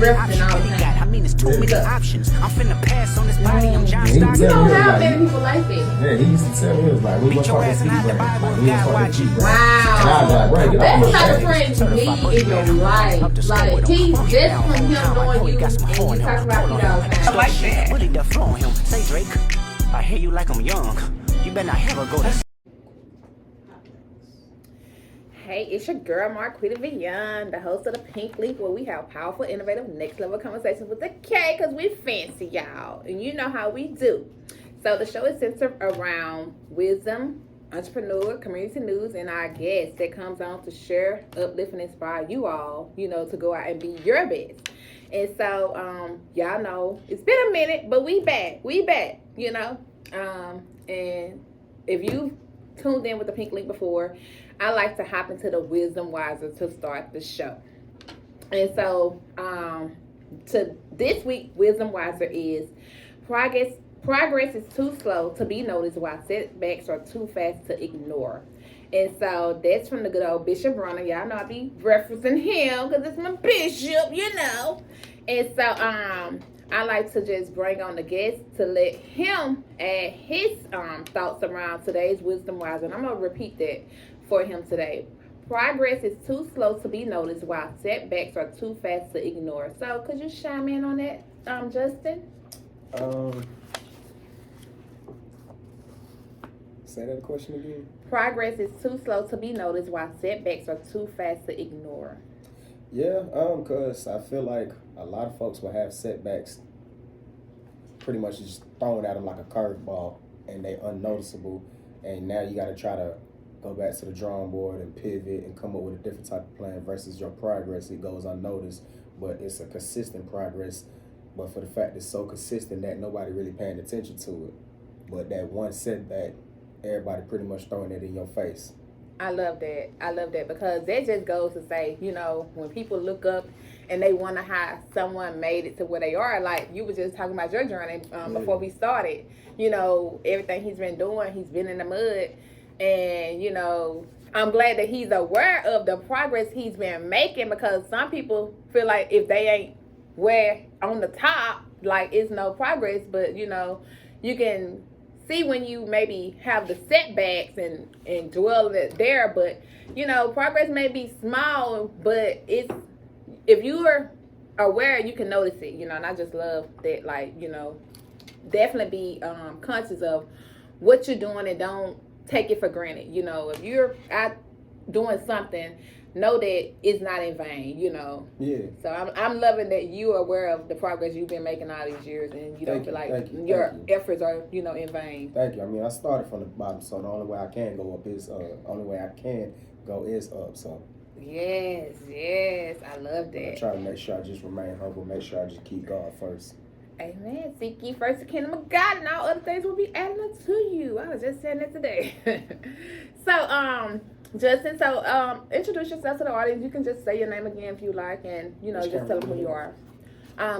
referencing all the time. I mean, it's too many options. I'm finna pass on this body. I'm John Stockton. You don't have many people like that. Yeah, he used to tell me, he was like, we gonna fuck this cheap brand. Like, we gonna fuck this cheap brand. Wow. And I was like, bro, get That's off the my type of face. friend you need in your life. Like, he's just from him knowing you and you talk about you all the time. I like that. Put it the flow on him. Say, Drake, I hear you like I'm young. You better not ever go to. Hey, it's your girl Marquita Vion, the host of the Pink Leaf, where we have powerful, innovative, next level conversations with the K, because we fancy, y'all, and you know how we do. So the show is centered around wisdom, entrepreneur, community news, and our guest that comes on to share, uplift, and inspire you all, you know, to go out and be your best. And so, y'all know, it's been a minute, but we back, you know. And if you tuned in with the Pink Link before, I like to hop into the Wisdom Wiser to start the show. And so, to this week, Wisdom Wiser is progress is too slow to be noticed while setbacks are too fast to ignore. And so that's from the good old Bishop Runner. Y'all know I be referencing him because it's my bishop, you know. And so I like to just bring on the guest to let him add his thoughts around today's Wisdom Wiser. And I'm going to repeat that for him today. Progress is too slow to be noticed while setbacks are too fast to ignore. So could you chime in on that, Justin? Say that question again. Progress is too slow to be noticed while setbacks are too fast to ignore. Yeah, cause I feel like a lot of folks will have setbacks pretty much just thrown at them like a curveball, and they unnoticeable, and now you got to try to go back to the drawing board and pivot and come up with a different type of plan versus your progress. It goes unnoticed, but it's a consistent progress. But for the fact it's so consistent that nobody really paying attention to it. But that one setback, everybody pretty much throwing it in your face. I love that because that just goes to say, you know, when people look up and they wonder how someone made it to where they are, like you were just talking about your journey before we started, you know, everything he's been doing, he's been in the mud, and, you know, I'm glad that he's aware of the progress he's been making, because some people feel like if they ain't where on the top, like it's no progress. But, you know, you can see when you maybe have the setbacks and dwell there, but, you know, progress may be small, but it's, if you're aware, you can notice it, you know. And I just love that, like, you know, definitely be conscious of what you're doing and don't take it for granted. You know, if you're out doing something, know that it's not in vain, you know. Yeah. So I'm loving that you are aware of the progress you've been making all these years, and you don't feel like your efforts are, you know, in vain. Thank you. I mean, I started from the bottom, so the only way I can go up is up. So Yes, I love that. I try to make sure I just remain humble, make sure I just keep God first. Amen. Seek ye first the kingdom of God, and all other things will be added unto you. I was just saying that today. So, Justin, introduce yourself to the audience. You can just say your name again if you like, and, you know, just tell them who you are.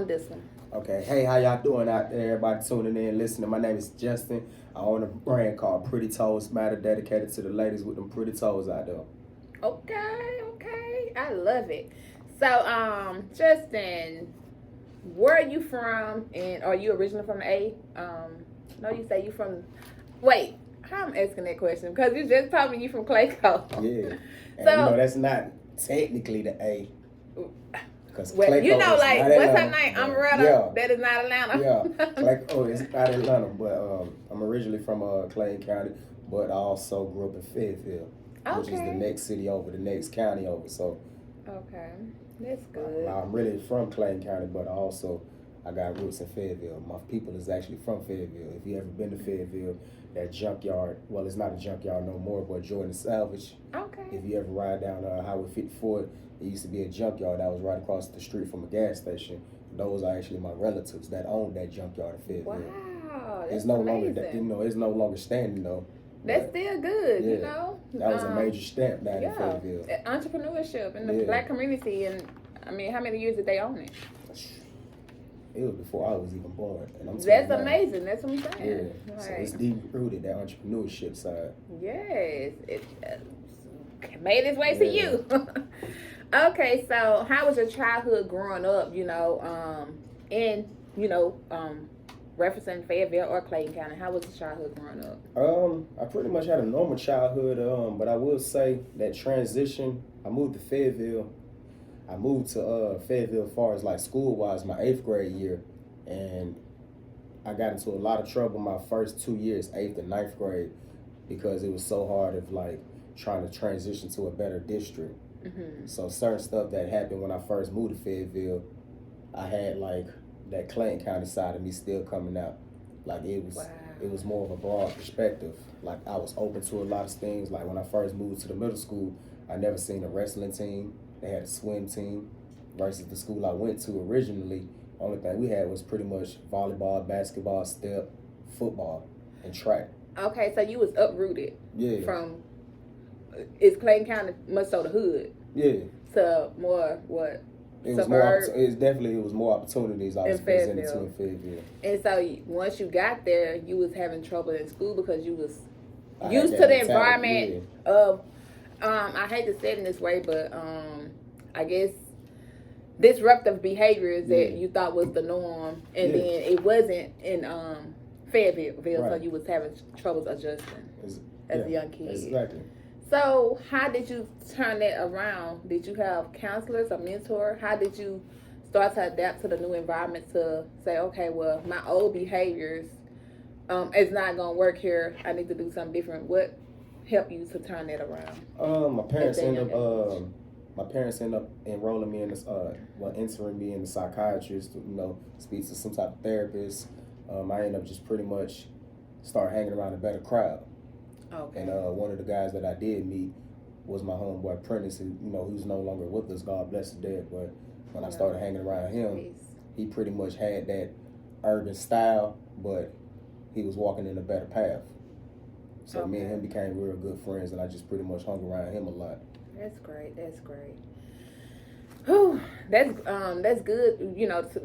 This one. Okay. Hey, how y'all doing out there? Everybody tuning in, listening. My name is Justin. I own a brand called Pretty Toes Matter, dedicated to the ladies with them pretty toes out there. Okay. I love it. So, Justin, where are you from, and are you originally from the A? No, you say you from, wait, how I'm asking that question? Because you just told me you from Clayco. Yeah. And So, you know, that's not technically the A. Well, you know, like, what's her name? Umbrella. Yeah. That is not Atlanta. Yeah. It's not Atlanta, but I'm originally from Clayton County, but I also grew up in Fayetteville, which is the next city over, the next county over. So, okay, that's good. I'm really from Clayton County, but I got roots in Fayetteville. My people is actually from Fayetteville. If you ever been to Fayetteville, that junkyard, well, it's not a junkyard no more, but Jordan Salvage. Okay. If you ever ride down Highway 54, it used to be a junkyard that was right across the street from a gas station. Those are actually my relatives that owned that junkyard in Fayetteville. Wow, that's it's no amazing. longer, it's no longer standing though. That's still good, yeah, you know. That was a major stamp down in Fayetteville. Entrepreneurship in the black community, and I mean, how many years did they own it? It was before I was even born, and I'm. That's amazing. That's what I'm saying. Yeah, so it's deep rooted, that entrepreneurship side. Yes, it made its way to you. Okay, so how was your childhood growing up? In referencing Fayetteville or Clayton County. How was your childhood growing up? I pretty much had a normal childhood. But I will say that transition. I moved to Fayetteville. I moved to Fayetteville as far as like school wise, my 8th grade year, and I got into a lot of trouble my first 2 years, 8th and 9th grade, because it was so hard of like trying to transition to a better district. Mm-hmm. So certain stuff that happened when I first moved to Fayetteville, I had like that Clayton County side of me still coming out. Like it was more of a broad perspective. Like I was open to a lot of things. Like when I first moved to the middle school, I never seen a wrestling team. They had a swim team versus the school I went to originally. Only thing we had was pretty much volleyball, basketball, step, football, and track. Okay, so you was uprooted. Yeah. From is Clayton County much so the hood? Yeah. To more what? It was more opportunities I was presented to in Fayetteville. And so once you got there, you was having trouble in school because you was used to the environment of I hate to say it in this way, but I guess disruptive behaviors that you thought was the norm, and then it wasn't in Fayetteville, so you was having troubles adjusting as a young kid. Exactly. So how did you turn that around? Did you have counselors, a mentor? How did you start to adapt to the new environment to say, okay, well, my old behaviors is not going to work here. I need to do something different. What helped you to turn that around? My parents ended up enrolling me in this, entering me in the psychiatrist, speak to some type of therapist. I ended up just pretty much start hanging around a better crowd. Okay. And one of the guys that I did meet was my homeboy Prentice, who's no longer with us, God bless his dead. But when I started hanging around him, he pretty much had that urban style, but he was walking in a better path. So me and him became real good friends, and I just pretty much hung around him a lot. That's great. Whew, that's good,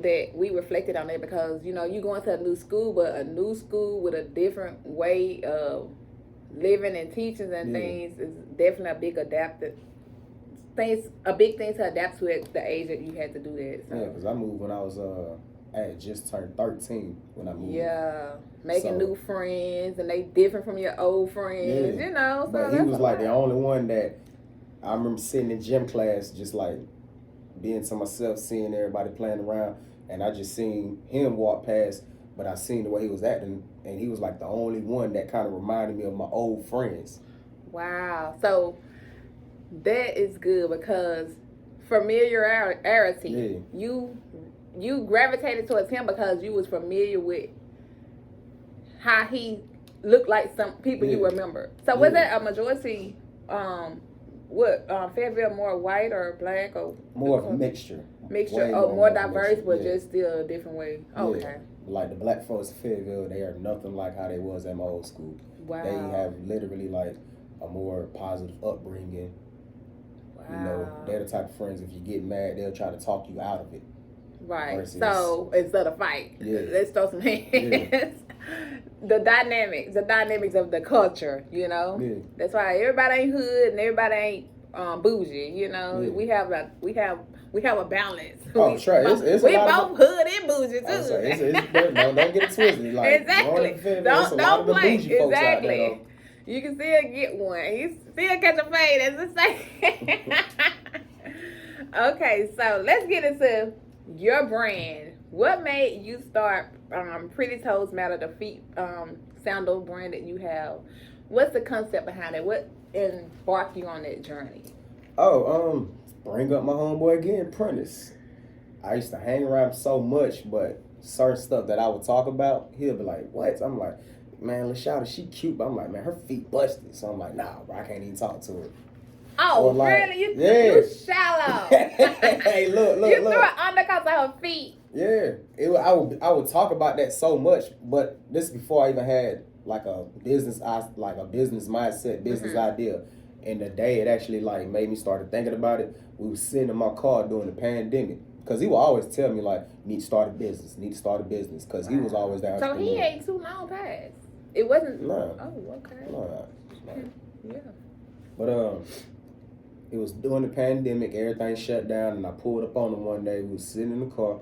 that we reflected on that, because, you going to a new school, but a new school with a different way of living and teachings and things is definitely a big thing to adapt to at the age that you had to do that. So. Yeah, because I moved when I was I had just turned 13 when I moved. Yeah, making new friends, and they different from your old friends, So but he was like the only one that I remember sitting in gym class, just like being to myself, seeing everybody playing around, and I just seen him walk past, but I seen the way he was acting, and he was like the only one that kind of reminded me of my old friends. Wow. So that is good, because familiarity, you gravitated towards him because you was familiar with how he looked like some people you remember. So was that a majority, Fayetteville more white or black, or more of a mixture? More diverse, but just still a different way. Okay. Yeah. Like the black folks in Fayetteville, they are nothing like how they was at my old school. Wow. They have literally like a more positive upbringing. Wow. They're the type of friends, if you get mad, they'll try to talk you out of it. Right. Versus, so instead of fight, let's throw some hands. Yeah. The dynamics of the culture, Yeah. That's why everybody ain't hood and everybody ain't bougie. Yeah. We have a balance. Oh, we it's we both hood and bougie too. Don't get it twisted. Like, exactly. Don't play. Exactly. You can still get one. You still catch a fade, as it say. Okay, so let's get into your brand. What made you start Pretty Toes Matter, the feet sandal brand that you have? What's the concept behind it? What embarked you on that journey? Bring up my homeboy again, Prentice. I used to hang around him so much, but certain stuff that I would talk about, he'll be like, "What?" I'm like, "Man, LaShawty, she cute," but I'm like, "Man, her feet busted." So I'm like, "Nah, bro, I can't even talk to her." Oh, like, really? You shallow. Hey, look. You threw an undercut of her feet. Yeah, I would talk about that so much, but this is before I even had like a business mindset, business idea. And the day it actually like made me start thinking about it, we were sitting in my car during the pandemic, because he would always tell me like, need to start a business, because he was always that. So he ain't too long past. It wasn't. No. Oh, okay. No. Yeah. But it was during the pandemic, everything shut down, and I pulled up on him one day. We was sitting in the car,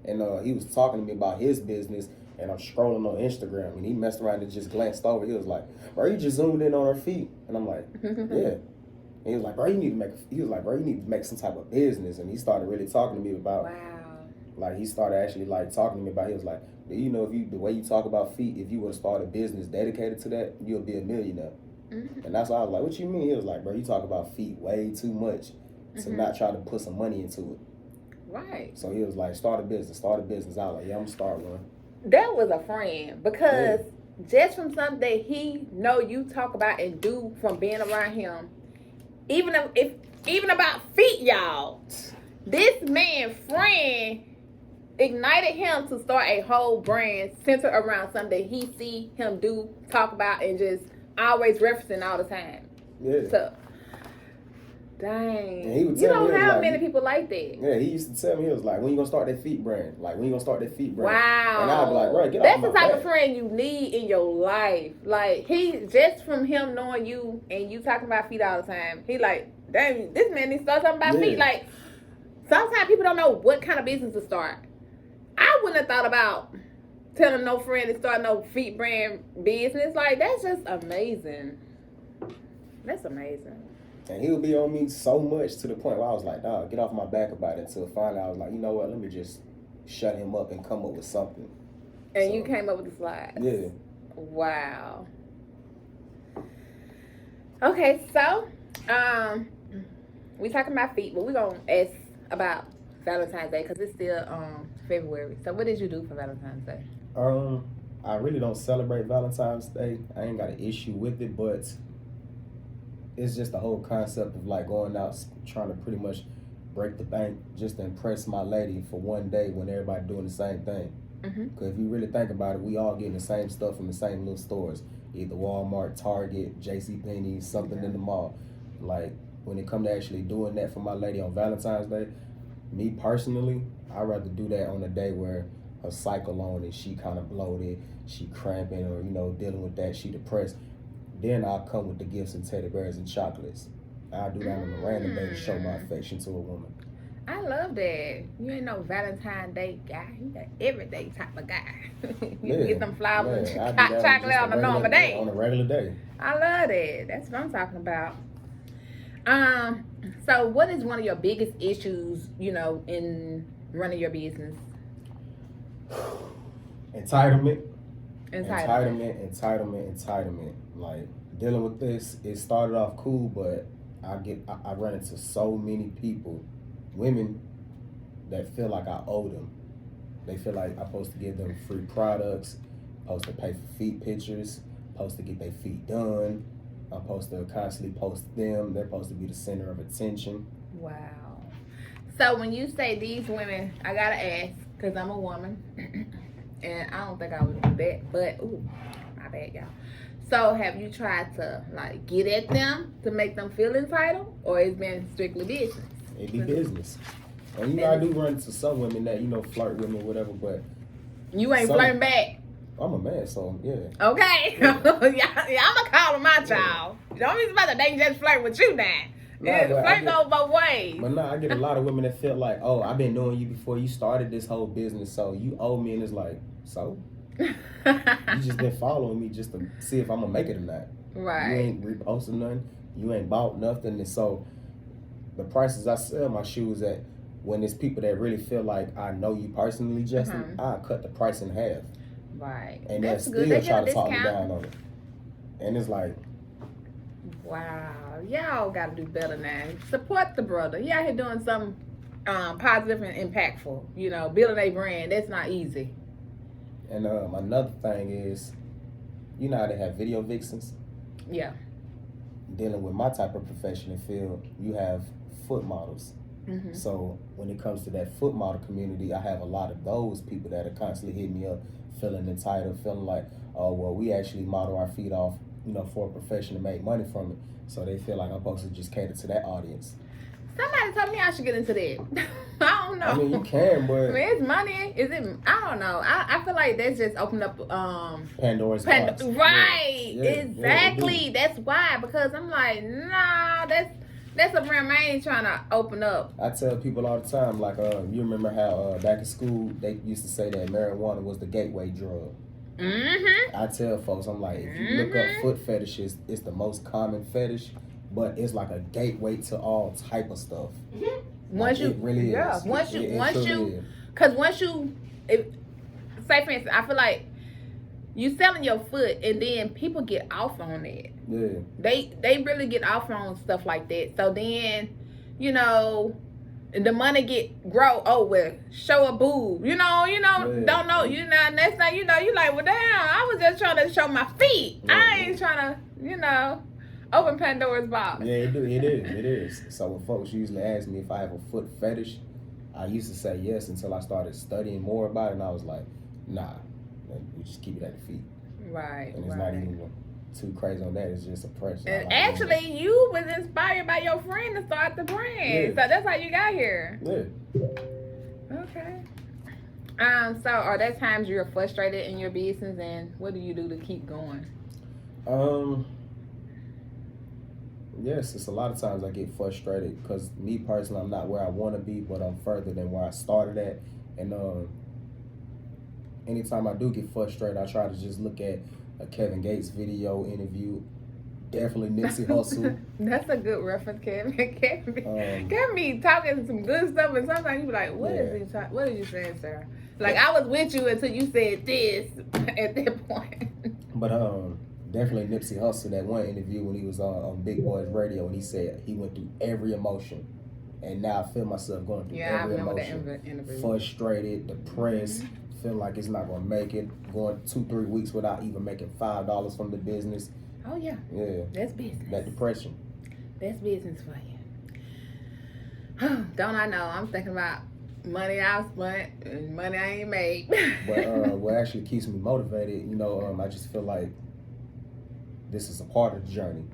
and he was talking to me about his business, and I'm scrolling on Instagram, and he messed around and just glanced over. He was like, bro, you just zoomed in on her feet. And I'm like, yeah. And he was like, bro, you need to make some type of business. And he started really talking to me about, Wow. like, he started actually, like, talking to me about, he was like, do you know, the way you talk about feet, if you would have started a business dedicated to that, you'll be a millionaire. And that's why I was like, what you mean? He was like, bro, you talk about feet way too much to not try to put some money into it. Right. So he was like, start a business. I was like, yeah, I'm gonna start one. That was a friend, because just from something that he know you talk about and do from being around him, even about feet, y'all, this man friend ignited him to start a whole brand centered around something that he see him do, talk about, and just always referencing all the time. Yeah. So, dang. And he would You tell don't me, have like, many people like that. Yeah, he used to tell me, he was like, when you gonna start that feet brand? Like, when you gonna start that feet brand? Wow. And I'd be like, bro, get That's off the my type back. of friend you need in your life. Like, he, just from him knowing you and you talking about feet all the time, he like, dang, this man needs to start talking about feet. Like, sometimes people don't know what kind of business to start. I wouldn't have thought about telling no friend to start no feet brand business. Like, that's just amazing. That's amazing. And he would be on me so much to the point where I was like, dog, get off my back about it. Until finally I was like, you know what, let me just shut him up and come up with something. And you came up with the slides. Yeah. Wow. Okay, so we talking about feet, but we're gonna ask about Valentine's Day because it's still February. So what did you do for Valentine's Day? I really don't celebrate Valentine's Day. I ain't got an issue with it, but it's just the whole concept of like going out trying to pretty much break the bank just to impress my lady for one day when everybody doing the same thing. Because if you really think about it, we all getting the same stuff from the same little stores, either Walmart, Target, JCPenney, something in the mall. Like, when it come to actually doing that for my lady on Valentine's Day, me personally, I'd rather do that on a day where her cycle on and she kind of bloated, she cramping, or, you know, dealing with that, she depressed. Then I'll come with the gifts and teddy bears and chocolates. I'll do that on a random day to show my affection to a woman. I love that. You ain't no Valentine's Day guy. You a everyday type of guy. You get them flowers and chocolate on a normal day. On a regular day. I love that. That's what I'm talking about. So what is one of your biggest issues, you know, in running your business? Entitlement. Like, dealing with this, it started off cool, but I run into so many people, women, that feel like I owe them. They feel like I'm supposed to give them free products, supposed to pay for feet pictures, supposed to get their feet done. I'm supposed to constantly post them. They're supposed to be the center of attention. Wow. So when you say these women, I gotta ask, because I'm a woman, and I don't think I would do that, but, ooh, my bad, y'all. So have you tried to, like, get at them to make them feel entitled, or it's been strictly business? It be business. And, you know, I do run into some women that, you know, flirt with me or whatever, but... You ain't flirting back? I'm a man, so, yeah. Okay. Yeah, I'm going to call her my child. Don't be about to they just flirt with you now. Flirt goes both ways. But I get a lot of women that feel like, oh, I've been knowing you before you started this whole business, so you owe me, and it's like, so? You just been following me just to see if I'm going to make it or not. Right. You ain't reposting nothing. You ain't bought nothing. And so the prices I sell my shoes at, when it's people that really feel like I know you personally, Justin, I cut the price in half. Right. And they'll still try to talk me down on it. And it's like, wow, y'all got to do better now. Support the brother. He out here doing something positive and impactful. You know, building a brand. That's not easy. And another thing is, you know how they have video vixens? Yeah. Dealing with my type of profession and field, you have foot models. So when it comes to that foot model community, I have a lot of those people that are constantly hitting me up, feeling entitled, feeling like, oh, well, we actually model our feet off, you know, for a profession to make money from it. So they feel like I'm supposed to just cater to that audience. Somebody told me I should get into that. I don't know. I mean, you can, but... I mean, it's money. Is it? I don't know. I feel like that's just opened up... Pandora's box. Right. Yeah, exactly. That's why. Because I'm like, nah, that's... That's a brand I ain't trying to open up. I tell people all the time, like, you remember how back in school they used to say that marijuana was the gateway drug. Mm-hmm. I tell folks, I'm like, if you look up foot fetishes, it's the most common fetish, but it's like a gateway to all type of stuff. Once you, it really yeah, is. once It you, truly is. because once you, say for instance, I feel like you selling your foot, and then people get off on it. Yeah. They really get off on stuff like that. So then, you know, the money grow. Oh well, show a boob. You know, Yeah. don't know. You know, next thing you know, you like, well, damn, I was just trying to show my feet. Yeah. I ain't trying to, you know, open Pandora's box. Yeah, it is. So when folks usually ask me if I have a foot fetish, I used to say yes until I started studying more about it, and I was like, nah, we just keep it at the feet. Right. And it's not even too crazy on that. It's just a pressure. And actually, you was inspired by your friend to start the brand, so that's how you got here. Yeah. Okay. So are there times you're frustrated in your business, and what do you do to keep going? Yes, it's a lot of times I get frustrated because me personally, I'm not where I want to be, but I'm further than where I started at. And anytime I do get frustrated, I try to just look at a Kevin Gates video interview. Definitely Nipsey Hussle. That's a good reference, Kevin. Kevin be talking some good stuff, and sometimes you be like, "What is he talking? What are you saying, sir?" Like I was with you until you said this at that point. But definitely Nipsey Hussle. That one interview when he was on Big Boy's radio, and he said he went through every emotion, and now I feel myself going through every emotion. That interview. Frustrated, depressed. Feel like it's not gonna make it. Going 2-3 weeks without even making $5 from the business. Oh yeah. Yeah. That's business. That depression. That's business for you. Don't I know? I'm thinking about money I've spent and money I ain't made. But what actually keeps me motivated, you know, I just feel like this is a part of the journey.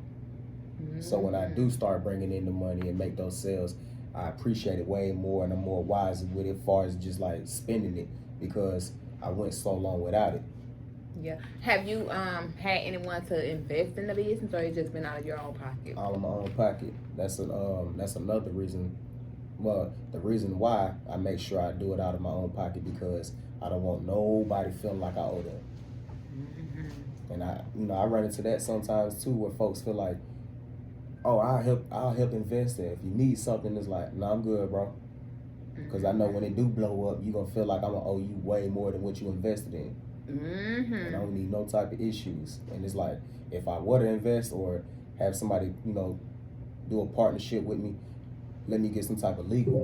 So when I do start bringing in the money and make those sales, I appreciate it way more, and I'm more wise with it as far as just like spending it, because I went so long without it. Yeah. Have you had anyone to invest in the business, or it just been out of your own pocket? All in my own pocket. That's another reason. Well, the reason why I make sure I do it out of my own pocket, because I don't want nobody feeling like I owe them. And I run into that sometimes too, where folks feel like, oh, I'll help invest in. If you need something, it's like, no, I'm good, bro. Because I know when it do blow up, you're gonna feel like I'm gonna owe you way more than what you invested in. And I don't need no type of issues. And it's like, if I were to invest or have somebody, you know, do a partnership with me, let me get some type of legal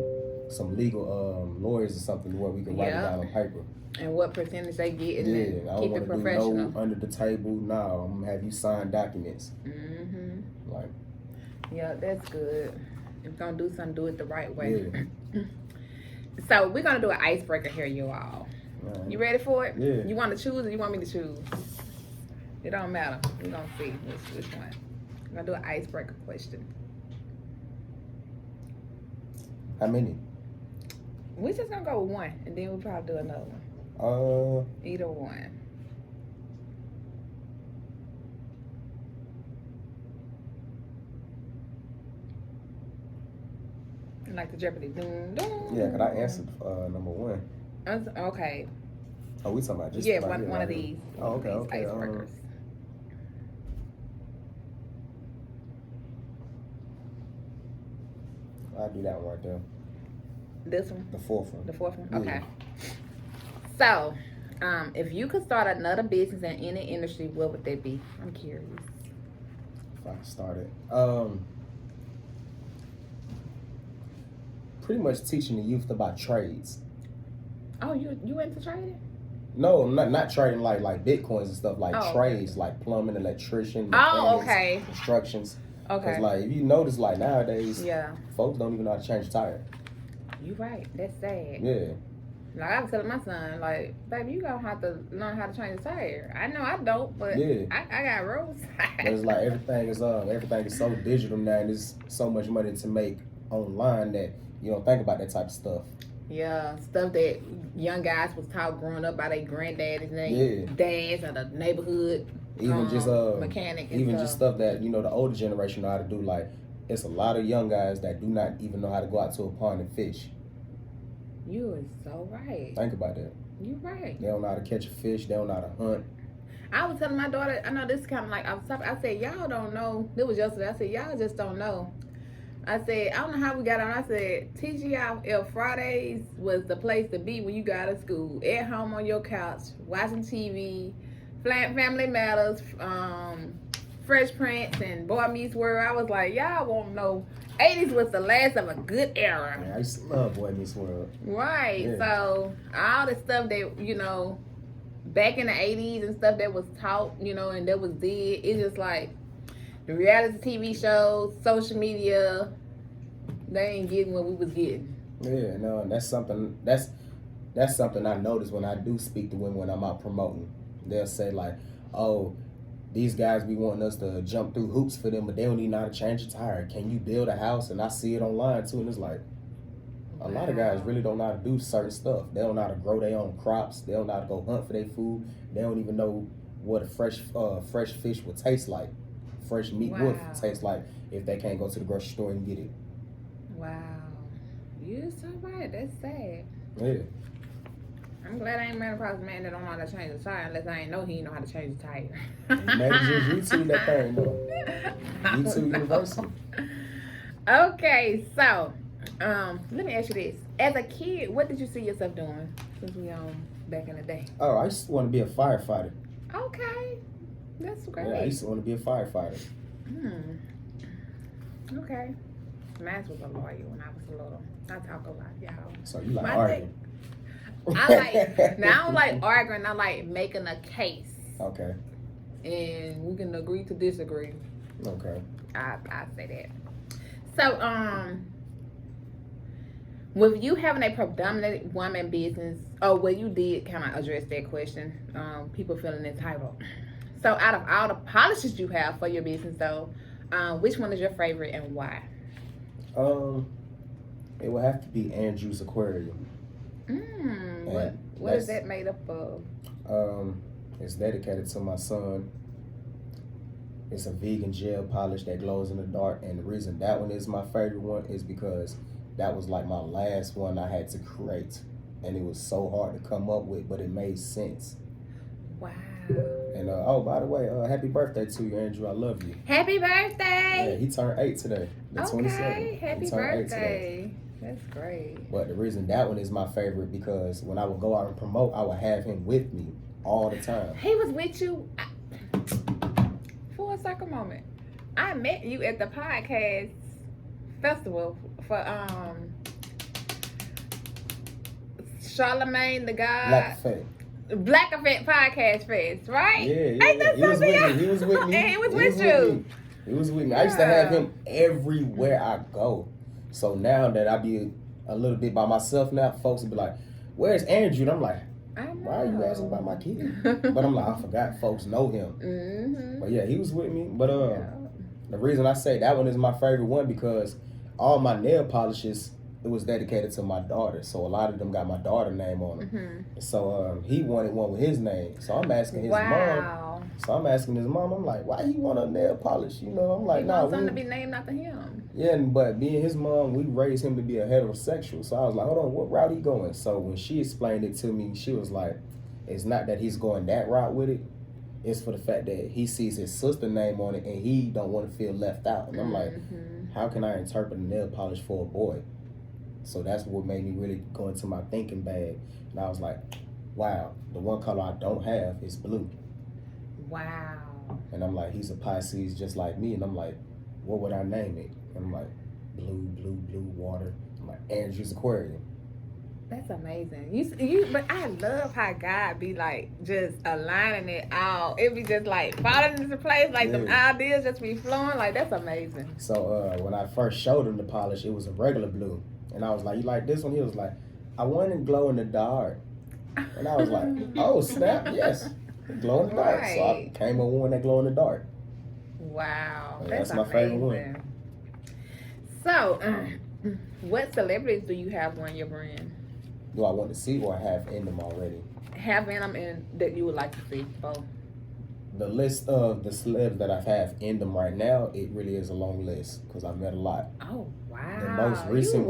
lawyers or something where we can write it down on paper. And what percentage they get, and I don't keep want it to do professional. no under the table. No, I'm gonna have you sign documents. Like, yeah, that's good. If you're gonna do something, do it the right way. Yeah. So we're gonna do an icebreaker here, you all. Right. You ready for it? Yeah. You want to choose, or you want me to choose? It don't matter. We're gonna see which one. We're gonna do an icebreaker question. How many? We're just gonna go with one, and then we'll probably do another one. Either one. Like the Jeopardy. Doom, doom. Yeah, could I answer number one? Okay. Oh, we talking about just one of these. Oh, okay, these okay. Icebreakers. I'll do that one right there. This one? The fourth one. The fourth one? Yeah. Okay. So, if you could start another business in any industry, what would that be? I'm curious. If I could start it. Pretty much teaching the youth about trades. Oh, you into trading? No, not trading like Bitcoins and stuff, like trades, okay. like plumbing, electrician, Oh, mechanics, okay. constructions. Okay. Cause like if you notice, like nowadays, Yeah. folks don't even know how to change a tire. You right. That's sad. Yeah. Like I was telling my son, like, baby, you gonna have to learn how to change a tire. I know I don't, but Yeah. I got rules. But it's like everything is so digital now, and there's so much money to make online that you don't think about that type of stuff. Yeah, stuff that young guys was taught growing up by their granddaddies and their dads or the neighborhood Even just mechanic and even stuff. just stuff that, you know, the older generation know how to do, like it's a lot of young guys that do not even know how to go out to a pond and fish. You are so right. Think about that. You're right. They don't know how to catch a fish. They don't know how to hunt. I was telling my daughter, I know this is kind of like off the topic. I said, y'all don't know. It was yesterday. I said, y'all just don't know. I said, I don't know how we got on. I said, TGIF Fridays was the place to be when you got out of school. At home on your couch, watching TV, Family Matters, Fresh Prince, and Boy Meets World. I was like, y'all won't know. 80s was the last of a good era. Man, I used to love Boy Meets World. Right. Yeah. So, all the stuff that, you know, back in the 80s and stuff that was taught, you know, and that was did, it's just like the reality TV shows, social media, they ain't getting what we was getting. Yeah, no, and that's something I notice when I do speak to women when I'm out promoting. They'll say like, oh, these guys be wanting us to jump through hoops for them, but they don't even know how to change a tire. Can you build a house? And I see it online too, and it's like, a lot of guys really don't know how to do certain stuff. They don't know how to grow their own crops. They don't know how to go hunt for their food. They don't even know what a fresh fish would taste like. Fresh meat would taste like if they can't go to the grocery store and get it. Wow. You're so right. That's sad. Yeah. I'm glad I ain't ran across a man that don't know how to change a tire unless I ain't know he know how to change a tire. Maybe just YouTube that thing though. YouTube University. Okay, so let me ask you this. As a kid, what did you see yourself doing since we back in the day? Oh, I used to want to be a firefighter. Okay. That's great. Yeah, I used to want to be a firefighter. Okay. Mine was a lawyer when I was little. I talk a lot, y'all. So you like arguing? I don't like arguing. I like making a case. Okay. And we can agree to disagree. Okay. I say that. So, with you having a predominant woman business, you did kind of address that question. People feeling entitled. So, out of all the polishes you have for your business, though, which one is your favorite and why? It would have to be Andrew's Aquarium. What is that made up of? It's dedicated to my son. It's a vegan gel polish that glows in the dark, and the reason that one is my favorite one is because that was like my last one I had to create, and it was so hard to come up with, but it made sense. Wow. And by the way, happy birthday to you, Andrew. I love you. Happy birthday! Yeah, he turned 8 today. The 27th. Happy birthday. That's great. But the reason that one is my favorite because when I would go out and promote, I would have him with me all the time. He was with you for a second moment. I met you at the podcast festival for Charlemagne the God. Black Effect Podcast Fest, right? Yeah. He was with me. He was with me. And he was with you. He was with me. I used to have him everywhere I go. So now that I be a little bit by myself now, folks will be like, where's Andrew? And I'm like, why are you asking about my kid? But I'm like, I forgot folks know him. But yeah, he was with me. But the reason I say that one is my favorite one because all my nail polishes, it was dedicated to my daughter. So a lot of them got my daughter's name on them. So he wanted one with his name. So I'm asking his mom. So I'm asking his mom, I'm like, why he want a nail polish? You know, I'm like, nah. Something to be named after him. Yeah, but me and his mom, we raised him to be a heterosexual. So I was like, hold on, what route he going? So when she explained it to me, she was like, it's not that he's going that route with it. It's for the fact that he sees his sister's name on it and he don't want to feel left out. And I'm like, how can I interpret a nail polish for a boy? So that's what made me really go into my thinking bag. And I was like, wow, the one color I don't have is blue. Wow. And I'm like, he's a Pisces just like me. And I'm like, what would I name it? And I'm like, blue water. I'm like, Andrew's Aquarium. That's amazing. But I love how God be like just aligning it all. It be just like falling into place, like the ideas just be flowing. Like that's amazing. So when I first showed him the polish, it was a regular blue. And I was like, you like this one? He was like, I want it glow in the dark. And I was like, oh, snap, yes. Glow in the dark. So I came up with one that glow in the dark. Wow. And that's my favorite one. So, what celebrities do you have on your brand? Do I want to see or have in them already? Have in them and that you would like to see both. the list of the celebs that I have in them right now, it really is a long list because I've met a lot. Oh wow! The most recent you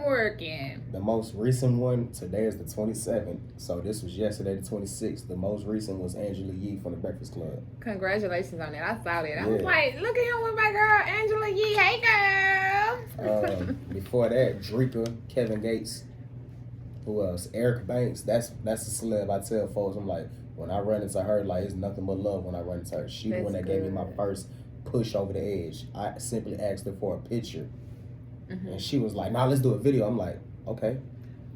working. The most recent one today is the 27th. So this was yesterday, the 26th. The most recent was Angela Yee from the Breakfast Club. Congratulations on that! I saw that. I was Yeah. like, look at him with my girl Angela Yee. Hey girl. Before that, Dreka, Kevin Gates. Who else? Eric Banks. That's a celeb. I tell folks, I'm like, when I run into her, like, it's nothing but love when I run into her. She the one that gave me my first push over the edge. I simply asked her for a picture. And she was like, nah, let's do a video. I'm like, okay.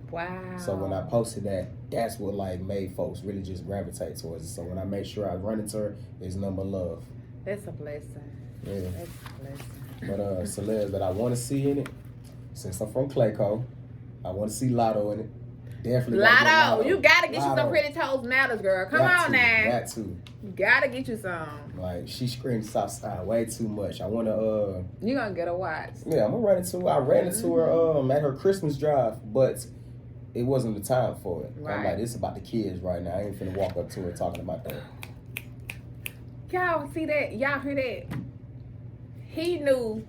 Wow. So when I posted that, that's what like made folks really just gravitate towards it. So when I make sure I run into her, it's nothing but love. That's a blessing. Yeah. That's a blessing. But celebs that I want to see in it, since I'm from Clayco, I want to see Lotto in it. Definitely. Lotto, you gotta get you some Pretty Toes Matters, girl. Come on now. Got to. You gotta get you some. Like, she screams Southside way too much. I want to, You gonna get a watch. Yeah, I'm gonna run into her. I ran into her at her Christmas drive, but it wasn't the time for it. Right. I'm like, this is about the kids right now. I ain't finna walk up to her talking about that. Y'all see that? Y'all hear that? He knew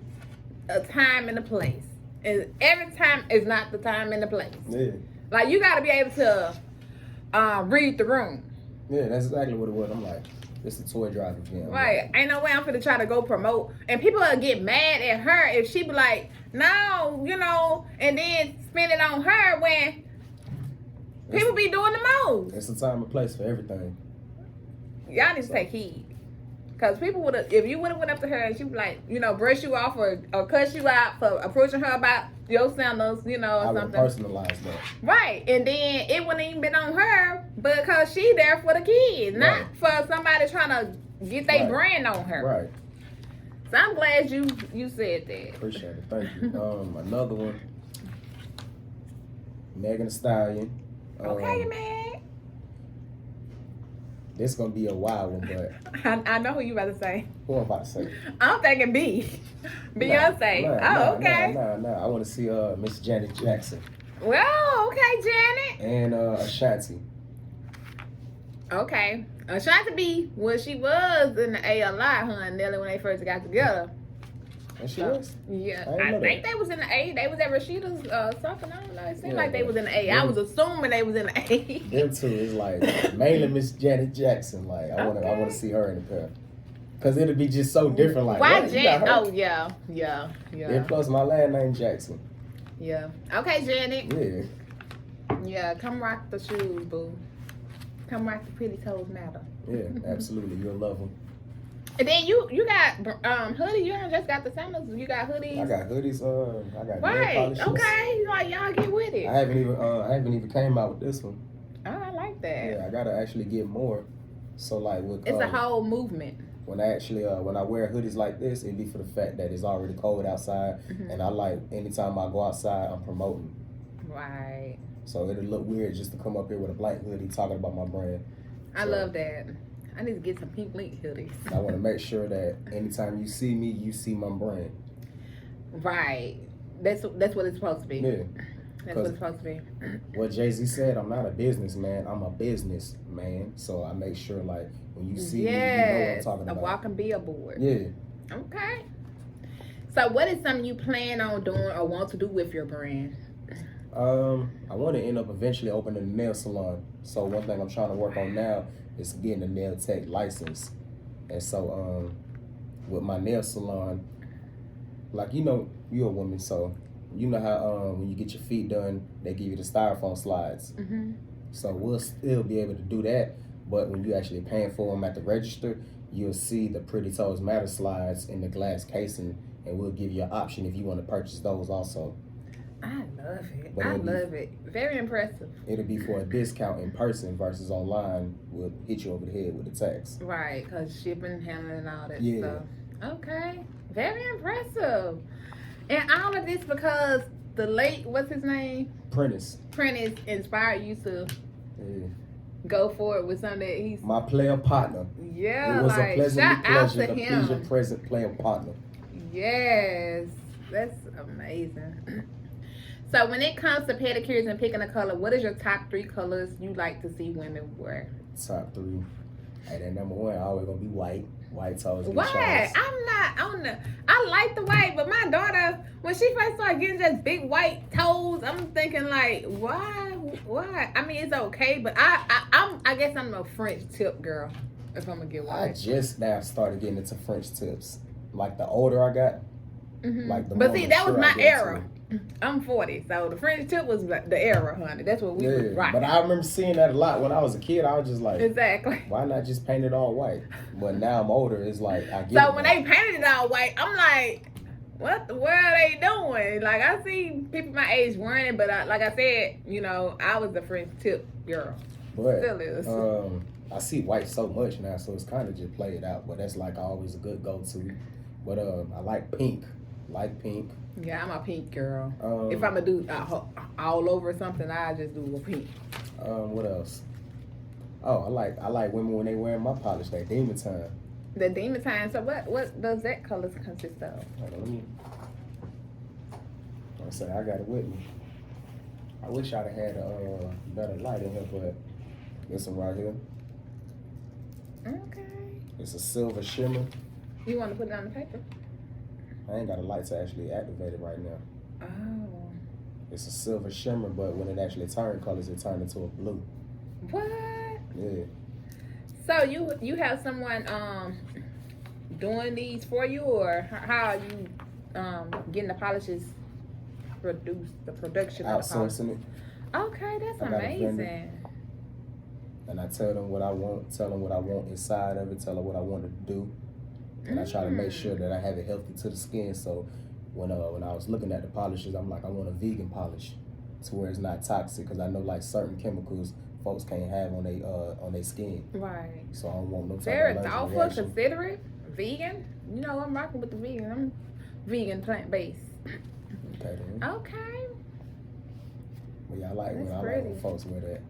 a time and a place. And every time is not the time and the place. Yeah. Like, you gotta be able to read the room. Yeah, that's exactly what it was. I'm like, it's a toy drive again. Right. Ain't no way I'm finna try to go promote. And people will get mad at her if she be like, no, you know, and then spend it on her when people be doing the most. It's a time and place for everything. Y'all need to take heed. Because people would have, if you would have went up to her and she would like, you know, brush you off or cuss you out for approaching her about your sandals, you know, or I would something. personalize that. Right. And then it wouldn't even been on her because she there for the kids, not for somebody trying to get their brand on her. Right. So I'm glad you said that. Appreciate it. Thank you. Another one. Megan Thee Stallion. Okay, man. This gonna be a wild one, but I know who you about to say. who I'm about to say? I'm thinking Beyonce. Okay. Nah. I want to see Miss Janet Jackson Well, okay, Janet. and Ashanti. Okay. Ashanti B, well, she was in the A a lot, huh, and Nelly when they first got together. And she was? Yeah, I I think they was in the A. They was at Rashida's something. I don't know. It seemed like they was in the A. Yeah. I was assuming they was in the A. Them two is like mainly Miss Janet Jackson. Like I want to see her in the pair, cause it'll be just so different. Like why what? Janet? Oh yeah. And plus my last name Jackson. Yeah. Okay, Janet. Yeah. Yeah, come rock the shoes, boo. Come rock the Pretty Toes Matter. Yeah, absolutely. You'll love them. And then you got hoodie. You don't just got the sandals. You got hoodies. I got hoodies. I got nail Right. polishes. Okay. Like y'all get with it. I haven't even came out with this one. Oh, I like that. Yeah, I gotta actually get more. So like with It's a whole movement. when I actually when I wear hoodies like this, it'd be for the fact that it's already cold outside, and I like anytime I go outside, I'm promoting. Right. So it'll look weird just to come up here with a blank hoodie talking about my brand. I love that. I need to get some pink link hoodies. I want to make sure that anytime you see me, you see my brand. Right. That's what it's supposed to be. Yeah. That's what it's supposed to be. What Jay-Z said, I'm not a businessman, I'm a businessman. So I make sure like when you see me, you know what I'm talking a about. walking billboard. Yeah. Okay. So what is something you plan on doing or want to do with your brand? I want to end up eventually opening a nail salon. So one thing I'm trying to work on now is getting a nail tech license. And so with my nail salon, like you're a woman, so you know how when you get your feet done, they give you the styrofoam slides. So we'll still be able to do that, but when you actually paying for them at the register, you'll see the Pretty Toes Matter slides in the glass casing, and we'll give you an option if you want to purchase those also. I love it. But I love it. Very impressive. It'll be for a discount in person versus online. We'll hit you over the head with the tax. Right, because shipping, handling, and all that Yeah. stuff. Okay. Very impressive. And all of this because the late, what's his name? Prentice. Prentice inspired you to Yeah. go forward with something that he's... My player partner. Yeah, It was like, a pleasant shout out pleasure to to him. please your present player partner. Yes. That's amazing. So when it comes to pedicures and picking a color, what is your top 3 colors you like to see women wear? Top 3. And then number one, always gonna be white. White toes. Why? I'm not on the. I like the white, but my daughter, when she first started getting just big white toes, I'm thinking like, why? Why? I mean, it's okay, but I guess I'm a French tip girl. If I'm gonna get white. I just now started getting into French tips. Like the older I got, like the But more see, that was mature I my get era. into it. I'm 40, so the French tip was the era, honey. That's what we was right. But I remember seeing that a lot when I was a kid. I was just like, Exactly. why not just paint it all white? But now I'm older. It's like I get. So it when now. they painted it all white, I'm like, what the world are they doing? Like I see people my age wearing it, but like I said, you know, I was the French tip girl. But Still is. I see white so much now, so it's kind of just played out. But that's like always a good go-to. But I like pink. Like pink. Yeah, I'm a pink girl. If I'm gonna do all over something, I just do a pink. What else? Oh, I like women when they wearing my polish. That demon time. The demon time. So what does that color consist of? Hold on, let me. I say I got it with me. I wish I'd have had a better light in here, but this one right here. Okay. It's a silver shimmer. You want to put it on the paper? I ain't got a light to actually activate it right now. Oh. It's a silver shimmer, but when it actually turns colors, it turns into a blue. What? Yeah. So you have someone doing these for you, or how are you getting the polishes produced, the production of the polish? Outsourcing it. Okay, that's I got a vendor. amazing. And I tell them what I want, tell them what I want inside of it, tell them what I want to do. And I try to make sure that I have it healthy to the skin. So when I was looking at the polishes, I'm like, I want a vegan polish to where it's not toxic, because I know like certain chemicals folks can't have on their skin. Right. So I don't want no type Very of allergic thoughtful, reaction. considerate, vegan. You know, I'm rocking with the vegan. I'm vegan, plant-based. Okay, then. Okay. But yeah, I like That's when pretty. folks wear that.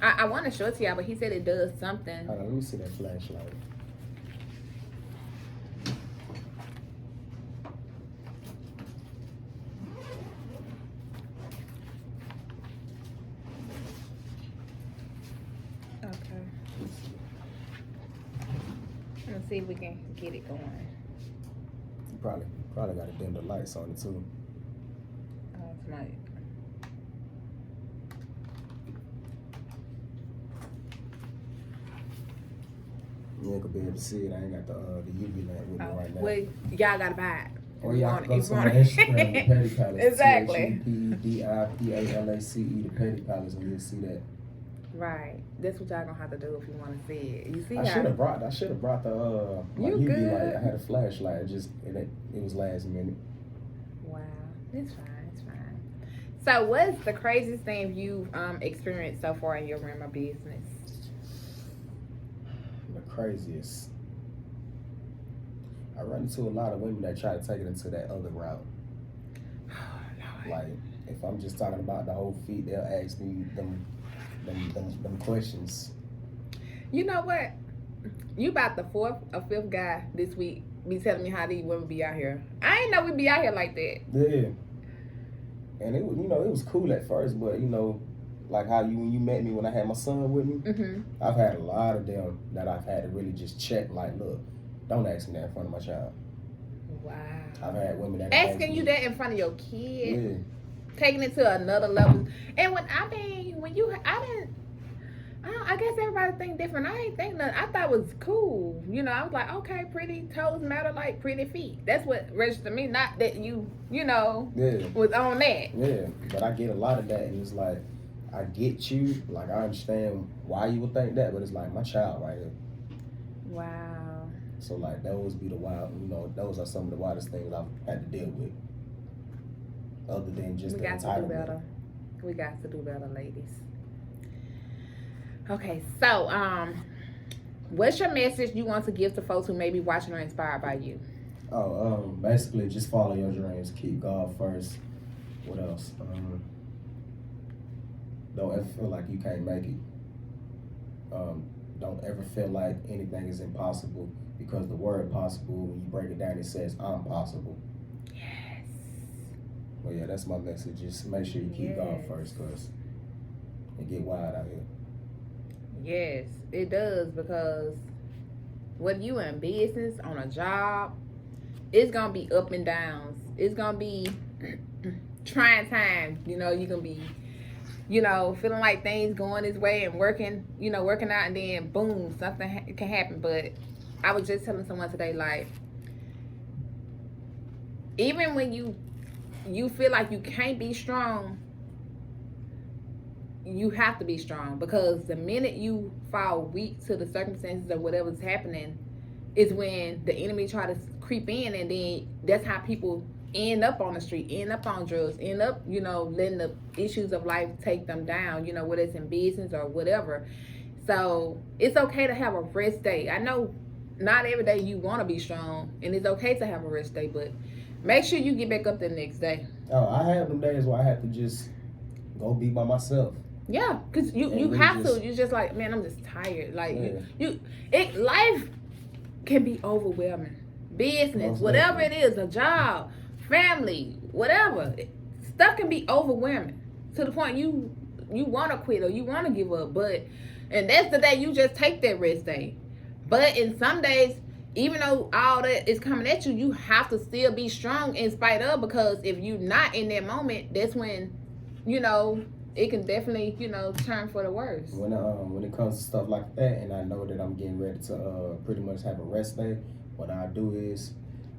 I want to show it to y'all, but he said it does something. Hold on, let me see that flashlight. Okay. Let's see if we can get it going. You probably got to dim the lights on it too. Oh, tonight. You ain't gonna be able to see it. I ain't got the UV lamp with me right now. Well, y'all gotta buy it. Or y'all can go to my want it. Instagram, the Petty Palace. Exactly. THEPDIPALACE, the Petty Palace, and you'll see that. Right. That's what y'all gonna have to do if you want to see it. You see I how should have brought the my You UV good. light. I had a flashlight. It was last minute. Wow. It's fine. It's fine. So, what's the craziest thing you've experienced so far in your realm of business? The craziest. I run into a lot of women that try to take it into that other route. Oh, Lord. Like, if I'm just talking about the whole feet, they'll ask me them questions. You know what? You about the fourth or fifth guy this week be telling me how these women be out here. I ain't know we be out here like that. Yeah. And it was, it was cool at first, but like how when you met me when I had my son with me, Mm-hmm. I've had a lot of them that I've had to really just check. Like, look, don't ask me that in front of my child. Wow. I've had women that Asking you that in front of your kid, Yeah. taking it to another level. And I guess everybody think different. I ain't think nothing. I thought it was cool. I was like, okay, pretty toes matter like pretty feet. That's what registered me. Not that you was on that. Yeah, but I get a lot of that, and it's like, I get you. Like, I understand why you would think that, but it's like my child right here. Wow. So like, those be the wild. Those are some of the wildest things I've had to deal with. Other than just We the got to do entitlement. better. We got to do better, ladies. Okay, so what's your message you want to give to folks who may be watching or inspired by you? Basically, just follow your dreams. Keep God first. What else? Don't ever feel like you can't make it. Don't ever feel like anything is impossible, because the word possible, when you break it down, it says I'm possible. Yes. Well, yeah, that's my message. Just make sure you keep God first, because it get wild out here. Yes, it does, because whether you in business, on a job, it's gonna be up and downs. It's gonna be trying times. You know, you can be, feeling like things going this way and working out, and then boom, something can happen. But I was just telling someone today, like, even when you feel like you can't be strong, you have to be strong, because the minute you fall weak to the circumstances of whatever's happening is when the enemy try to creep in, and then that's how people end up on the street, end up on drugs, end up, letting the issues of life take them down, whether it's in business or whatever. So it's okay to have a rest day. I know not every day you want to be strong, and it's okay to have a rest day, but make sure you get back up the next day. Oh, I have them days where I have to just go be by myself. Yeah, because you really have to. You're just like, man, I'm just tired. Like, yeah. Life can be overwhelming. Business, whatever it is, a job, family, whatever. Stuff can be overwhelming to the point you want to quit or you want to give up. And that's the day you just take that rest day. But in some days, even though all that is coming at you, you have to still be strong in spite of, because if you're not in that moment, that's when, it can definitely, turn for the worse. When it comes to stuff like that, and I know that I'm getting ready to pretty much have a rest day, what I'll do is,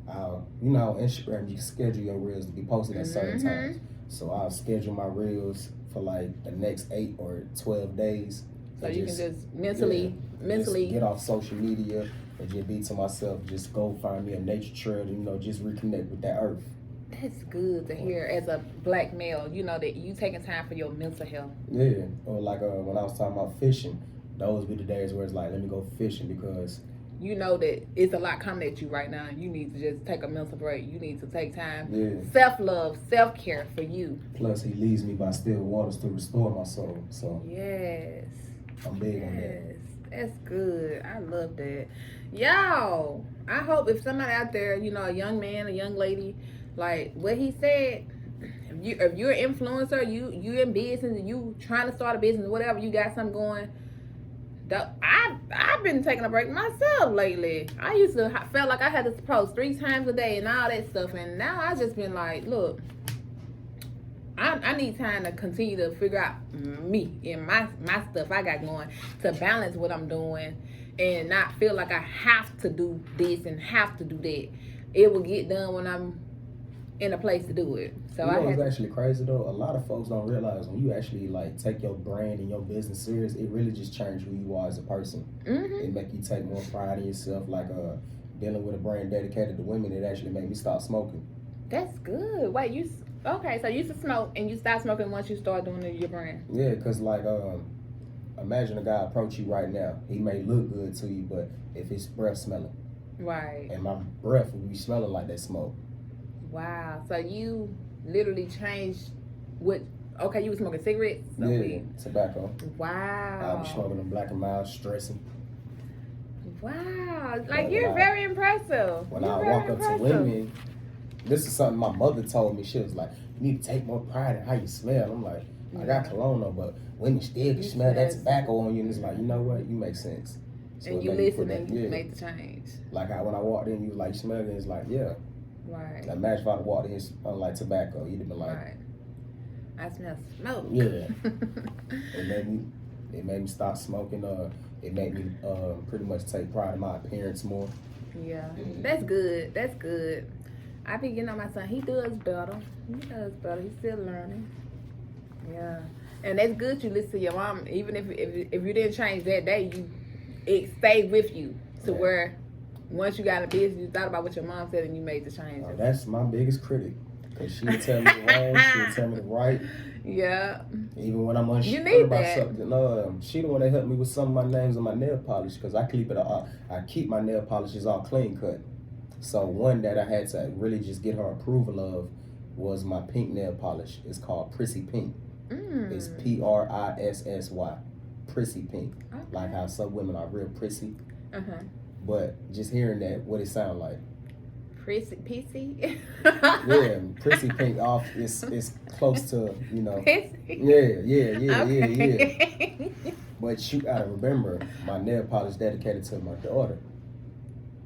on Instagram, you can schedule your reels to be posted at certain times. So I'll schedule my reels for like the next 8 or 12 days. So you can just mentally just get off social media and just be to myself, just go find me a nature trail, just reconnect with that earth. That's good to hear as a black male, that you taking time for your mental health. Yeah, or like when I was talking about fishing, those be the days where it's like, let me go fishing, because you know that it's a lot coming at you right now. You need to just take a mental break. You need to take time. Yeah. Self-love, self-care for you. Plus, he leads me by still waters to restore my soul. So yes, I'm big on that. That's good. I love that. Y'all, I hope if somebody out there, a young man, a young lady, like what he said, if you're an influencer, you in business, and you trying to start a business, whatever, you got something going. I've been taking a break myself lately. I used to felt like I had to post 3 times a day and all that stuff, and now I just been like, look, I need time to continue to figure out me and my stuff I got going, to balance what I'm doing and not feel like I have to do this and have to do that. It will get done when I'm in a place to do it. So it's actually crazy though. A lot of folks don't realize when you actually like take your brand and your business serious, it really just changes who you are as a person. It make you take more pride in yourself. Like dealing with a brand dedicated to women, it actually made me stop smoking. That's good. Wait, so you used to smoke and you stopped smoking once you start doing your brand? Yeah, because like imagine a guy approach you right now. He may look good to you, but if his breath smelling, right, and my breath would be smelling like that smoke. Wow. So you literally changed what? Okay, you were smoking cigarettes? Yeah, tobacco. Wow. I was smoking them Black and Mild, stressing. Wow. Like, you're very impressive. When I walk up to women, this is something my mother told me. She was like, you need to take more pride in how you smell. I'm like, I got cologne on, but women still can smell that tobacco on you. And it's like, you know what? You make sense. So and you listen and you make the change. Like when I walked in, you was like, you smell it? It's like, yeah. Right. Like, imagine if I walked in like tobacco, you'd have been like, right. I smell smoke. Yeah. It made me stop smoking. It made me pretty much take pride in my appearance more. Yeah. That's good. That's good. I be getting on my son. He does better. He's still learning. Yeah. And that's good you listen to your mom. Even if you didn't change that day, it stayed with you to where once you got a business, you thought about what your mom said and you made the change. That's my biggest critic. Because she'll tell me the wrong, she'll tell me the right. Yeah. Even when I'm unsure about something. She the one that helped me with some of my names on my nail polish, because I keep my nail polishes all clean cut. So one that I had to really just get her approval of was my pink nail polish. It's called Prissy Pink. It's Prissy. Prissy Pink. Okay. Like how some women are real prissy. But just hearing that, what it sound like. Prissy? Yeah, Prissy Pink off is close to, Prissy? Yeah. But you gotta remember, my nail polish dedicated to my daughter.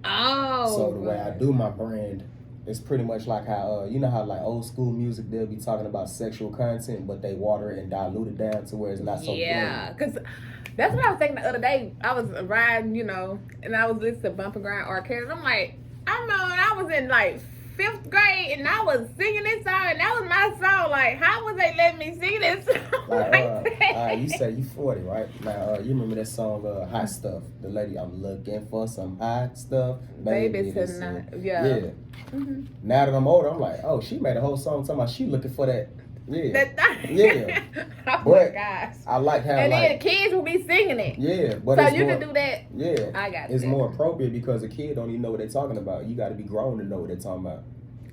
Oh. So the way I do my brand, it's pretty much like how you know how like old school music they'll be talking about sexual content, but they water it and dilute it down to where it's not so. Yeah, because that's what I was thinking the other day. I was riding, and I was listening to Bump and Grind R. Kelly. And I'm like, I was in like 5th grade and I was singing this song, and that was my song. Like, how was they letting me sing this song you say you 40, right? Now, you remember that song, Hot Stuff? The lady, I'm looking for some hot stuff. Baby tonight. Yeah. Mm-hmm. Now that I'm older, I'm like, oh, she made a whole song talking about she looking for that. Yeah. Yeah. Oh but my gosh. I like how, and then the kids will be singing it. Yeah, but so you can do that. Yeah. I got it. It's more appropriate because a kid don't even know what they're talking about. You got to be grown to know what they're talking about.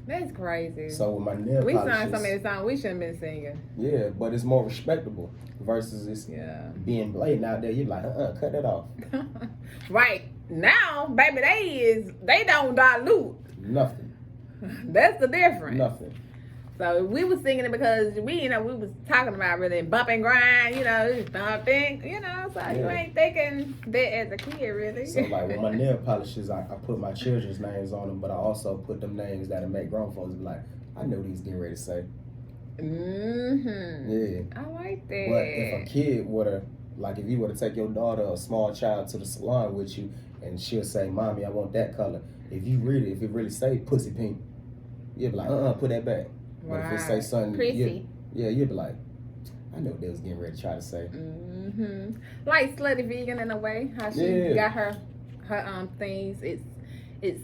That's crazy. So with my nail we polishes, signed so many songs we shouldn't have been singing. Yeah, but it's more respectable versus it's being blatant out there. You're like, cut that off. Right. Now, baby, they don't dilute. Nothing. That's the difference. Nothing. So we was singing it because we was talking about really bump and grind, just bumping, so you ain't thinking that as a kid, really. So like with my nail polishes, I put my children's names on them, but I also put them names that'll make grown folks be like, I know what he's getting ready to say. Mm-hmm. Yeah. I like that. But if a kid if you were to take your daughter, a small child, to the salon with you, and she'll say, Mommy, I want that color. If you read it, if it really say pussy pink, you'll be like, put that back. But if it say something, you'd be like, I know what they was getting ready to try to say. Mm-hmm. Like Slutty Vegan in a way, how she got her things. It's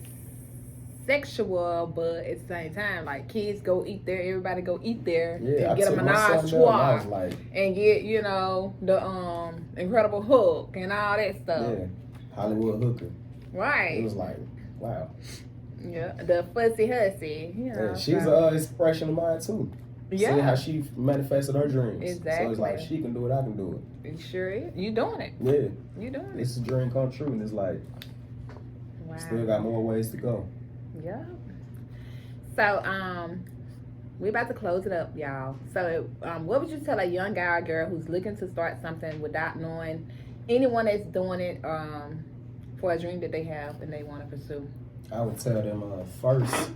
sexual, but at the same time, like kids go eat there, everybody go eat there, and get a menage a trois, and get the Incredible Hulk and all that stuff. Yeah, Hollywood hooker. Right. It was like, wow. Yeah, the fussy hussy. She's an inspiration of mine too. Yeah. Seeing how she manifested her dreams. Exactly. So it's like she can do it, I can do it. You sure is. You doing it. Yeah. You doing it. It's a dream come true, and it's like, still got more ways to go. Yeah. So, we about to close it up, y'all. So, what would you tell a young guy or girl who's looking to start something without knowing anyone that's doing it for a dream that they have and they want to pursue? I would tell them first,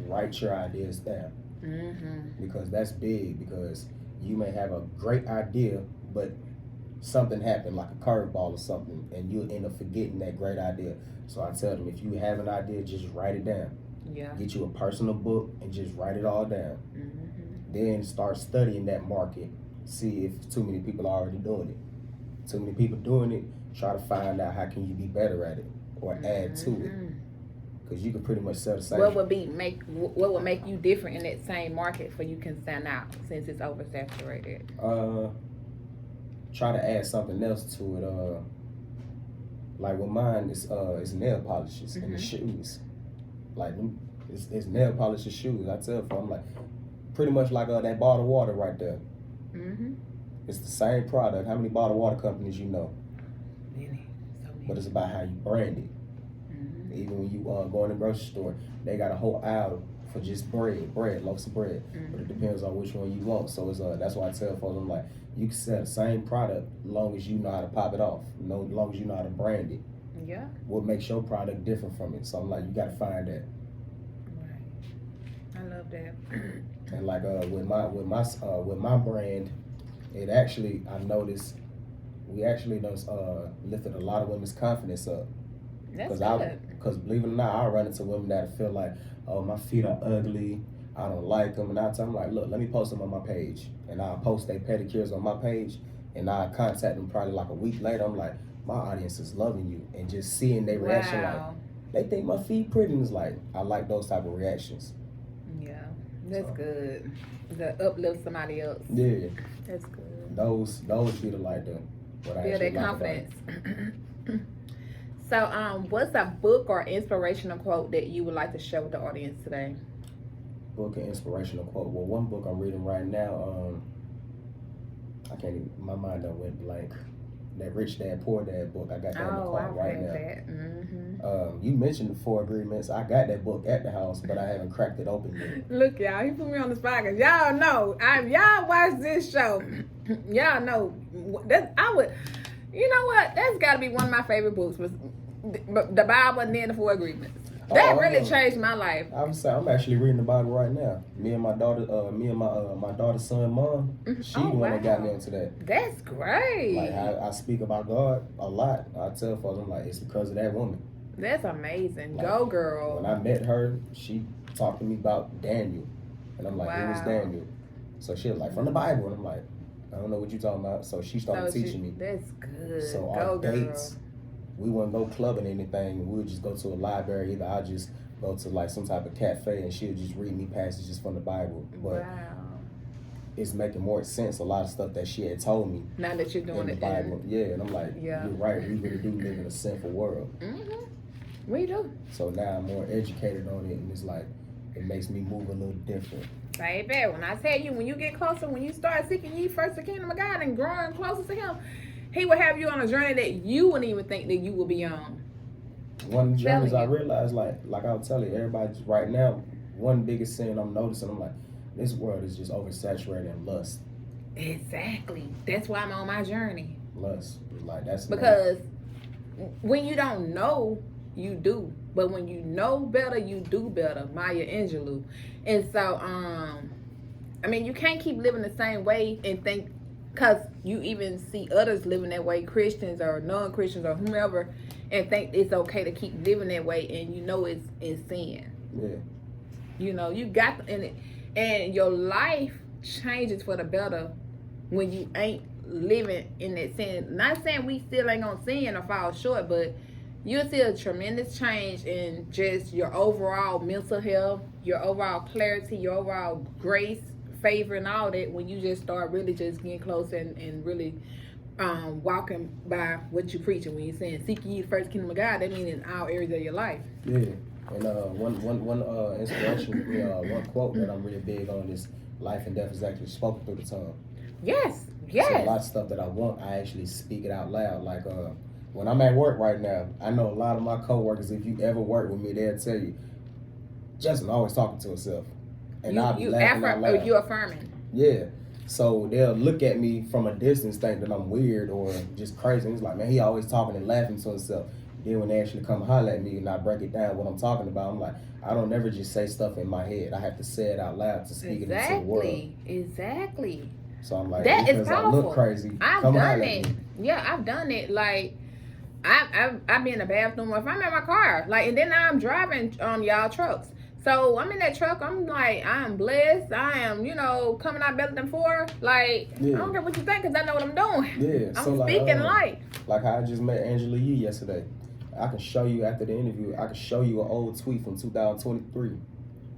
write your ideas down. Mm-hmm. Because that's big, because you may have a great idea, but something happened, like a curveball or something, and you'll end up forgetting that great idea. So I tell them, if you have an idea, just write it down. Yeah. Get you a personal book and just write it all down. Mm-hmm. Then start studying that market. See if too many people are already doing it. Too many people doing it, try to find out how can you be better at it or add to it. Because you can pretty much sell the same. What would make you different in that same market for you can stand out since it's oversaturated? Try to add something else to it. Like with mine, it's nail polishes and the shoes. Like it's nail polishes, shoes. I tell them, I'm like, pretty much like that bottled water right there. Mm-hmm. It's the same product. How many bottled water companies you know? Many. So many. But it's about how you brand it. Even when you go in the grocery store, they got a whole aisle for just bread, loaves of bread. But it depends on which one you want. So it's that's why I tell folks, I'm like, you can sell the same product as long as you know how to pop it off, as long as you know how to brand it. Yeah. What makes your product different from it? So I'm like, you got to find that. Right. I love that. And like with my brand, it actually, I noticed we actually lifted a lot of women's confidence up. That's good. Because believe it or not, I run into women that feel like, oh, my feet are ugly, I don't like them, and I tell them like, look, let me post them on my page, and I'll post their pedicures on my page, and I'll contact them probably like a week later. I'm like, my audience is loving you, and just seeing their reaction, like they think my feet pretty, and it's like, I like those type of reactions. Yeah, that's good. To uplift somebody else. Yeah, that's good. Those be the like the what I build their confidence. So, what's a book or inspirational quote that you would like to share with the audience today? Book and inspirational quote. Well, one book I'm reading right now, I can't even, my mind done went blank. That Rich Dad Poor Dad book, I got that in the car right now. That. Mm-hmm. You mentioned the 4 Agreements. I got that book at the house, but I haven't cracked it open yet. Look, y'all, he put me on the spot because y'all know, y'all watch this show. Y'all know that I would. You know what? That's got to be one of my favorite books. Was the Bible and then the Four Agreements. That really changed my life. I'm actually reading the Bible right now. Me and my daughter, my daughter's son, mom. She the one that got me into that. That's great. Like I speak about God a lot. I tell folks, I'm like, it's because of that woman. That's amazing. Like, go girl. When I met her, she talked to me about Daniel, and I'm like, who was Daniel? So she was like, from the Bible, and I'm like, I don't know what you talking about. So she started teaching me. That's good. So our dates, we wouldn't go clubbing or anything. We would just go to a library. Either I'll just go to like some type of cafe and she'll just read me passages from the Bible. But it's making more sense, a lot of stuff that she had told me. Now that you're doing in the Bible. Yeah, and I'm like, you're right. We really do live in a sinful world. Mm-hmm. We do. So now I'm more educated on it, and it's like, it makes me move a little different. Baby, when I tell you, when you get closer, when you start seeking ye first the kingdom of God and growing closer to him, he will have you on a journey that you wouldn't even think that you will be on. One of the journeys I realized, like I was telling you, everybody right now, one biggest sin I'm noticing, I'm like, this world is just oversaturated in lust. Exactly. That's why I'm on my journey. Lust. Like that's because when you don't know, you do. But when you know better, you do better. Maya Angelou. And so, I mean, you can't keep living the same way and think, because you even see others living that way, Christians or non-Christians or whomever, and think it's okay to keep living that way, and you know it's sin. Yeah. You know, you got in it, and your life changes for the better when you ain't living in that sin. Not saying we still ain't gonna sin or fall short, but you'll see a tremendous change in just your overall mental health, your overall clarity, your overall grace, favor, and all that when you just start really just getting close and really walking by what you're preaching. When you're saying seek ye first kingdom of God, that means in all areas of your life. Yeah. And one inspiration, one quote that I'm really big on is life and death is actually spoken through the tongue. Yes. So a lot of stuff that I want, I actually speak it out loud. Like when I'm at work right now, I know a lot of my coworkers, if you ever work with me, they'll tell you, Justin always talking to himself. And I'll be laughing out loud. You affirming. Yeah. So they'll look at me from a distance, think that I'm weird or just crazy. And it's like, man, he always talking and laughing to himself. Then when they actually come holler at me and I break it down what I'm talking about, I'm like, I don't never just say stuff in my head. I have to say it out loud to speak it into the world. Exactly. So I'm like, that because is powerful. I look crazy. I've done it. Yeah, I've done it. Like, I've been in the bathroom if I'm in my car. Like, and then I'm driving y'all trucks. So I'm in that truck. I'm like, I am blessed. I am, coming out better than four. Like, I don't care what you think, because I know what I'm doing. Yeah. I'm speaking life. Like how I just met Angela Yee yesterday. I can show you after the interview. I can show you an old tweet from 2023.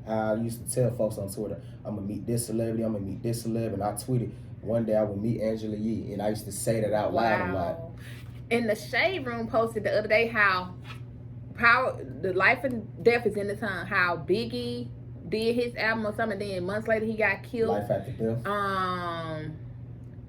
How I used to tell folks on Twitter, I'm gonna meet this celebrity. I'm gonna meet this celeb, and I tweeted one day I would meet Angela Yee, and I used to say that out loud. I'm like, in the Shade Room posted the other day how the life and death is in the tongue. How Biggie did his album or something, then months later he got killed. Life after death.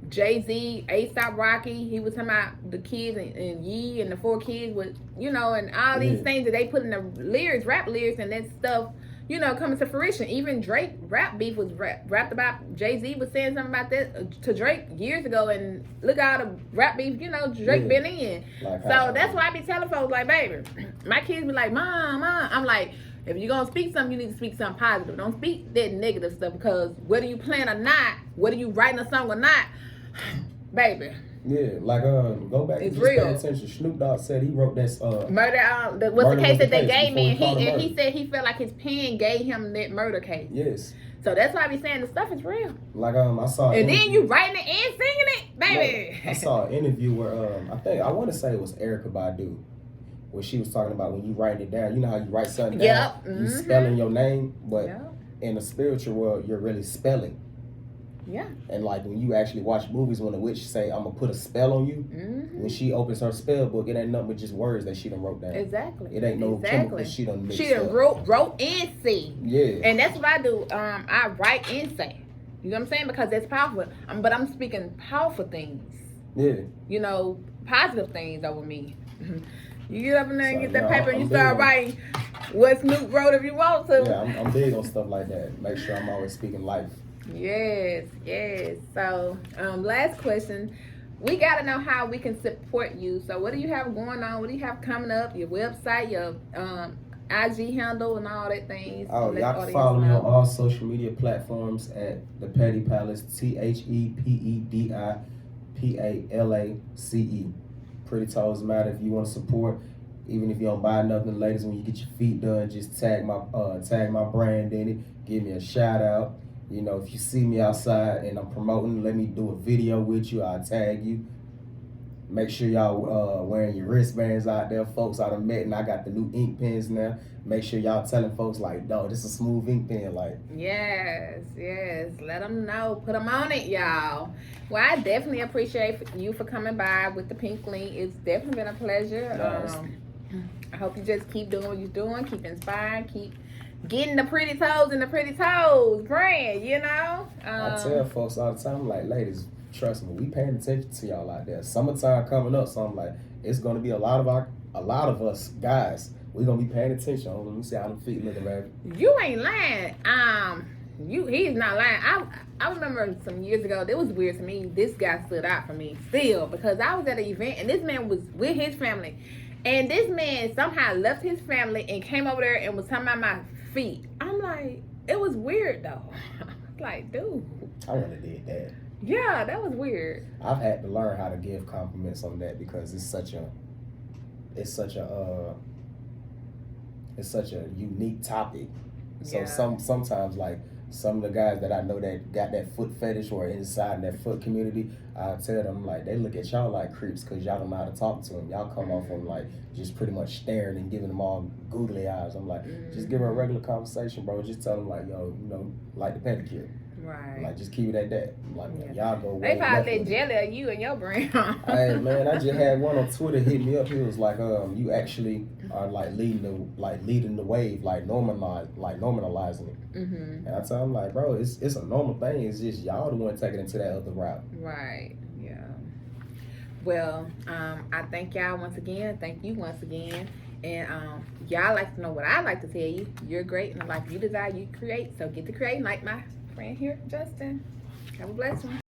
Jay-Z, A$AP Rocky, he was talking about the kids and Yee and the 4 kids with, and all these things that they put in the lyrics, rap lyrics, and that stuff, coming to fruition. Even Drake rap beef was rapped about. Jay-Z was saying something about that to Drake years ago, and look at all the rap beef, Drake been in. Like so that's why I be telling folks, like, baby, my kids be like, Mom. I'm like, if you're going to speak something, you need to speak something positive. Don't speak that negative stuff, because whether you playing or not, whether you writing a song or not, baby. Yeah, like go back and just pay attention. Snoop Dogg said he wrote that murder. Was the case that they gave me, and he said he felt like his pen gave him that murder case. Yes. So that's why I be saying the stuff is real. Like I saw. And then you writing it and singing it, baby. I saw an interview where I want to say it was Erykah Badu, where she was talking about when you write it down. You know how you write something down, you spelling your name, but in the spiritual world, you're really spelling. Yeah. And like when you actually watch movies, when the witch say, I'm gonna put a spell on you, when she opens her spell book, it ain't nothing but just words that she done wrote down. Exactly. It ain't no chemicals she done mixed up. She done wrote and say. Yeah. And that's what I do. I write and say. You know what I'm saying? Because that's powerful. But I'm speaking powerful things. Yeah. Positive things over me. You get up in there and get that paper and you start writing what Snoop wrote if you want to. Yeah, I'm big on stuff like that. Make sure I'm always speaking life. Yes. So, last question. We got to know how we can support you. So, what do you have going on? What do you have coming up? Your website, your IG handle, and all that things. Oh, Let y'all the can audience follow me know. on all social media platforms at The Petty Palace, ThePedipalace. Pretty Toes Matter. If you want to support, even if you don't buy nothing, ladies, when you get your feet done, just tag my brand in it. Give me a shout out. You know, if you see me outside and I'm promoting, let me do a video with you. I'll tag you. Make sure y'all wearing your wristbands out there, folks. I done met, and I got the new ink pens now. Make sure y'all telling folks like, "No, this is a smooth ink pen." Like, Yes. Let them know. Put them on it, y'all. Well, I definitely appreciate you for coming by with the pink link. It's definitely been a pleasure. Nice. I hope you just keep doing what you're doing. Keep inspiring. Keep getting the pretty toes in the pretty toes brand. You know. I tell folks all the time, like, ladies, trust me, we paying attention to y'all out there. Summertime coming up, so I'm like, it's gonna be a lot of us guys. We gonna be paying attention. Let me see how them feet looking, man. You ain't lying. He's not lying. I remember some years ago, it was weird to me. This guy stood out for me still because I was at an event and this man was with his family. And this man somehow left his family and came over there and was talking about my feet. I'm like, it was weird though. Like, dude. I wouldn't have did that. Yeah, that was weird. I've had to learn how to give compliments on that because it's such a unique topic. So Yeah. sometimes like some of the guys that I know that got that foot fetish or inside that foot community, I tell them like they look at y'all like creeps because y'all don't know how to talk to them. Y'all come off them like just pretty much staring and giving them all googly eyes. I'm like, just give her a regular conversation, bro. Just tell them like, yo, you know, like the pedicure. Right. Like just keep it at that. Like Yeah. y'all go. They way probably left that with it. jelly of you and your brand. Hey man, I just had one on Twitter hit me up. He was like, you actually are like leading the wave, like normalizing it. Mm-hmm. And I tell him like, bro, it's a normal thing. It's just y'all the one taking it to that other route. Right. Yeah. Well, I thank y'all once again. Thank you once again. And y'all like to know what I like to tell you. You're great in the life you desire, you create. So get to creating like my friend here, Justin. Have a blessed one.